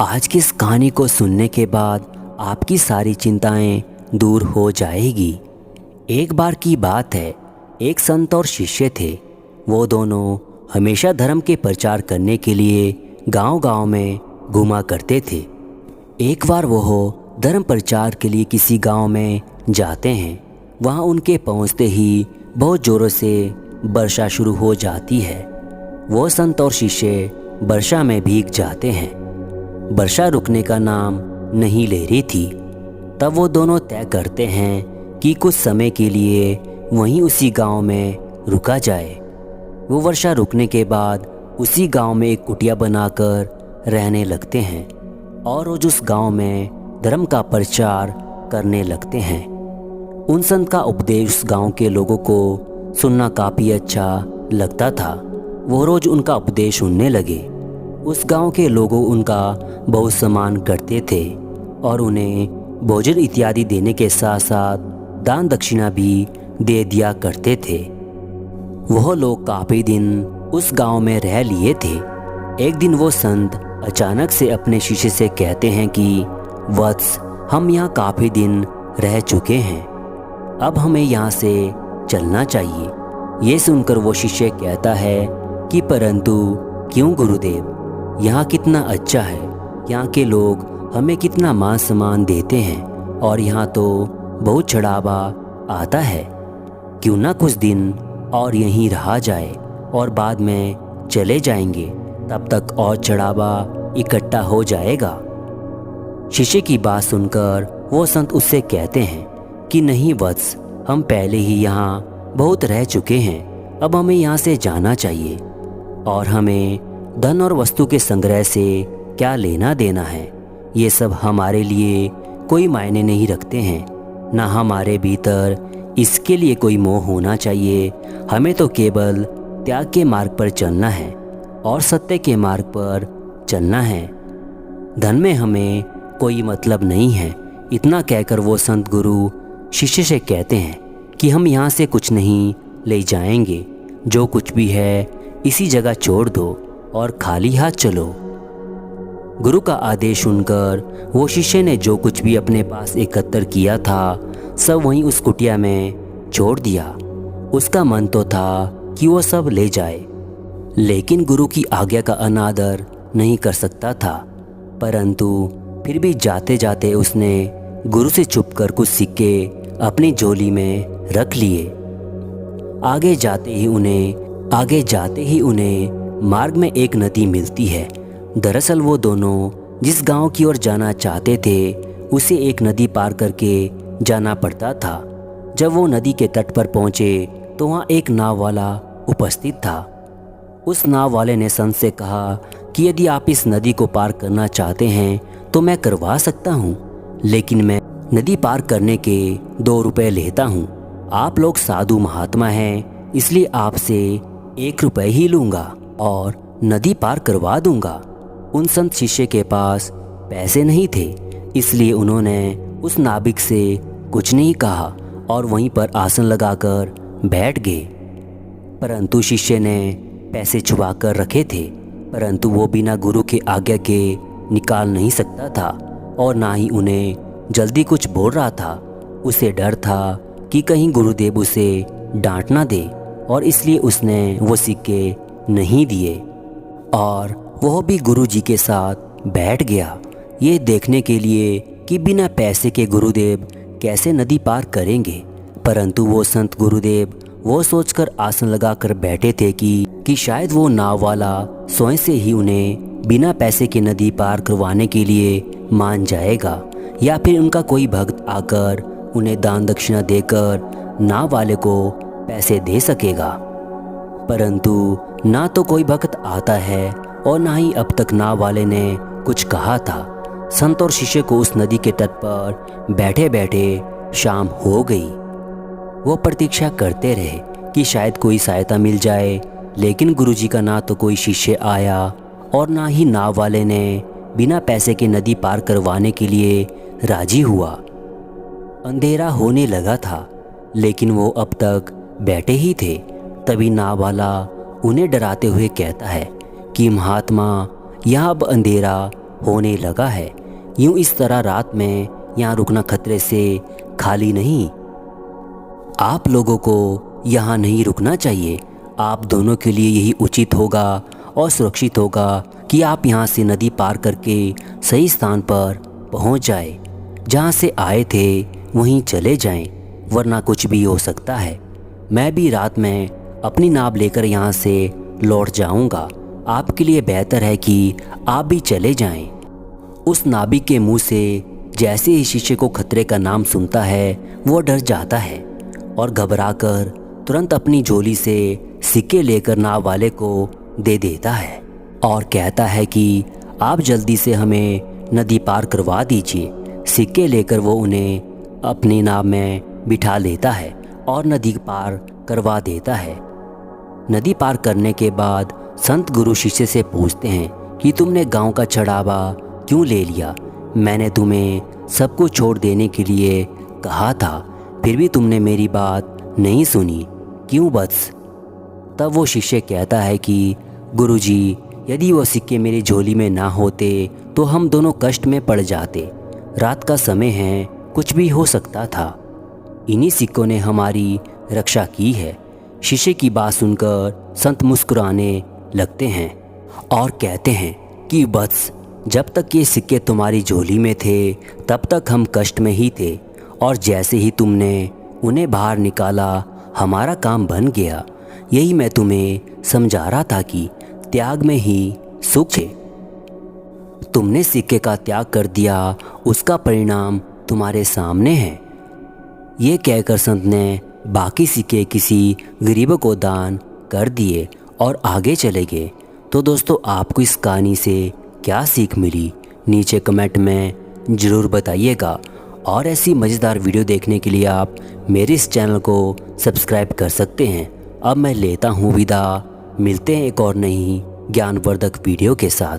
आज की इस कहानी को सुनने के बाद आपकी सारी चिंताएं दूर हो जाएगी। एक बार की बात है, एक संत और शिष्य थे। वो दोनों हमेशा धर्म के प्रचार करने के लिए गांव-गांव में घूमा करते थे। एक बार वो धर्म प्रचार के लिए किसी गांव में जाते हैं। वहां उनके पहुंचते ही बहुत ज़ोरों से वर्षा शुरू हो जाती है। वो संत और शिष्य वर्षा में भीग जाते हैं। वर्षा रुकने का नाम नहीं ले रही थी। तब वो दोनों तय करते हैं कि कुछ समय के लिए वहीं उसी गांव में रुका जाए। वो वर्षा रुकने के बाद उसी गांव में एक कुटिया बनाकर रहने लगते हैं और रोज उस गांव में धर्म का प्रचार करने लगते हैं। उन संत का उपदेश उस गांव के लोगों को सुनना काफ़ी अच्छा लगता था। वो रोज उनका उपदेश सुनने लगे। उस गांव के लोगों उनका बहुत सम्मान करते थे और उन्हें भोजन इत्यादि देने के साथ साथ दान दक्षिणा भी दे दिया करते थे। वह लोग काफ़ी दिन उस गांव में रह लिए थे। एक दिन वो संत अचानक से अपने शिष्य से कहते हैं कि वत्स, हम यहाँ काफ़ी दिन रह चुके हैं, अब हमें यहाँ से चलना चाहिए। ये सुनकर वो शिष्य कहता है कि परंतु क्यों गुरुदेव, यहाँ कितना अच्छा है, यहाँ के लोग हमें कितना मान सम्मान देते हैं और यहाँ तो बहुत चढ़ावा आता है। क्यों ना कुछ दिन और यहीं रहा जाए और बाद में चले जाएंगे, तब तक और चढ़ावा इकट्ठा हो जाएगा। शिष्य की बात सुनकर वो संत उससे कहते हैं कि नहीं वत्स, हम पहले ही यहाँ बहुत रह चुके हैं, अब हमें यहाँ से जाना चाहिए और हमें धन और वस्तु के संग्रह से क्या लेना देना है। ये सब हमारे लिए कोई मायने नहीं रखते हैं, ना हमारे भीतर इसके लिए कोई मोह होना चाहिए। हमें तो केवल त्याग के मार्ग पर चलना है और सत्य के मार्ग पर चलना है। धन में हमें कोई मतलब नहीं है। इतना कहकर वो संत गुरु शिष्य से कहते हैं कि हम यहाँ से कुछ नहीं ले जाएंगे, जो कुछ भी है इसी जगह छोड़ दो और खाली हाथ चलो। गुरु का आदेश सुनकर वो शिष्य ने जो कुछ भी अपने पास एकत्र किया था सब वहीं उस कुटिया में छोड़ दिया। उसका मन तो था कि वो सब ले जाए, लेकिन गुरु की आज्ञा का अनादर नहीं कर सकता था। परंतु फिर भी जाते जाते उसने गुरु से छुपकर कुछ सिक्के अपनी झोली में रख लिए। आगे जाते ही उन्हें मार्ग में एक नदी मिलती है। दरअसल वो दोनों जिस गांव की ओर जाना चाहते थे उसे एक नदी पार करके जाना पड़ता था। जब वो नदी के तट पर पहुंचे तो वहाँ एक नाव वाला उपस्थित था। उस नाव वाले ने संत से कहा कि यदि आप इस नदी को पार करना चाहते हैं तो मैं करवा सकता हूँ, लेकिन मैं नदी पार करने के 2 रुपये लेता हूँ। आप लोग साधु महात्मा हैं, इसलिए आपसे 1 रुपये ही लूँगा और नदी पार करवा दूंगा। उन संत शिष्य के पास पैसे नहीं थे, इसलिए उन्होंने उस नाविक से कुछ नहीं कहा और वहीं पर आसन लगाकर बैठ गए। परंतु शिष्य ने पैसे छुपा कर रखे थे, परंतु वो बिना गुरु के आज्ञा के निकाल नहीं सकता था और ना ही उन्हें जल्दी कुछ बोल रहा था। उसे डर था कि कहीं गुरुदेव उसे डांट ना दे और इसलिए उसने वो सिक्के नहीं दिए और वह भी गुरुजी के साथ बैठ गया, ये देखने के लिए कि बिना पैसे के गुरुदेव कैसे नदी पार करेंगे। परंतु वो संत गुरुदेव वो सोचकर आसन लगाकर बैठे थे कि शायद वो नाव वाला स्वयं से ही उन्हें बिना पैसे के नदी पार करवाने के लिए मान जाएगा, या फिर उनका कोई भक्त आकर उन्हें दान दक्षिणा देकर नाव वाले को पैसे दे सकेगा। परंतु ना तो कोई भक्त आता है और ना ही अब तक नाव वाले ने कुछ कहा था। संत और शिष्य को उस नदी के तट पर बैठे बैठे शाम हो गई। वो प्रतीक्षा करते रहे कि शायद कोई सहायता मिल जाए, लेकिन गुरुजी का ना तो कोई शिष्य आया और ना ही नाव वाले ने बिना पैसे के नदी पार करवाने के लिए राजी हुआ। अंधेरा होने लगा था, लेकिन वो अब तक बैठे ही थे। तभी नाव वाला उन्हें डराते हुए कहता है कि महात्मा, यहाँ अब अंधेरा होने लगा है। यूं इस तरह रात में यहाँ रुकना खतरे से खाली नहीं। आप लोगों को यहाँ नहीं रुकना चाहिए। आप दोनों के लिए यही उचित होगा और सुरक्षित होगा कि आप यहाँ से नदी पार करके सही स्थान पर पहुँच जाए। जहाँ से आए थे वहीं चले जाएं, वरना कुछ भी हो सकता है। मैं भी रात में अपनी नाव लेकर यहाँ से लौट जाऊँगा। आपके लिए बेहतर है कि आप भी चले जाएं। उस नाविक के मुंह से जैसे ही शीशे को खतरे का नाम सुनता है वो डर जाता है और घबराकर तुरंत अपनी झोली से सिक्के लेकर नाव वाले को दे देता है और कहता है कि आप जल्दी से हमें नदी पार करवा दीजिए। सिक्के लेकर वो उन्हें अपनी नाव में बिठा लेता है और नदी पार करवा देता है। नदी पार करने के बाद संत गुरु शिष्य से पूछते हैं कि तुमने गांव का चढ़ावा क्यों ले लिया? मैंने तुम्हें सब कुछ छोड़ देने के लिए कहा था, फिर भी तुमने मेरी बात नहीं सुनी, क्यों वत्स? तब वो शिष्य कहता है कि गुरुजी, यदि वो सिक्के मेरी झोली में ना होते तो हम दोनों कष्ट में पड़ जाते। रात का समय है, कुछ भी हो सकता था। इन्हीं सिक्कों ने हमारी रक्षा की है। शिष्य की बात सुनकर संत मुस्कुराने लगते हैं और कहते हैं कि वत्स, जब तक ये सिक्के तुम्हारी झोली में थे तब तक हम कष्ट में ही थे, और जैसे ही तुमने उन्हें बाहर निकाला हमारा काम बन गया। यही मैं तुम्हें समझा रहा था कि त्याग में ही सुख है। तुमने सिक्के का त्याग कर दिया, उसका परिणाम तुम्हारे सामने है। ये कहकर संत ने बाकी सिक्के किसी गरीब को दान कर दिए और आगे चले गए। तो दोस्तों, आपको इस कहानी से क्या सीख मिली नीचे कमेंट में ज़रूर बताइएगा। और ऐसी मज़ेदार वीडियो देखने के लिए आप मेरे इस चैनल को सब्सक्राइब कर सकते हैं। अब मैं लेता हूँ विदा। मिलते हैं एक और नई ज्ञानवर्धक वीडियो के साथ।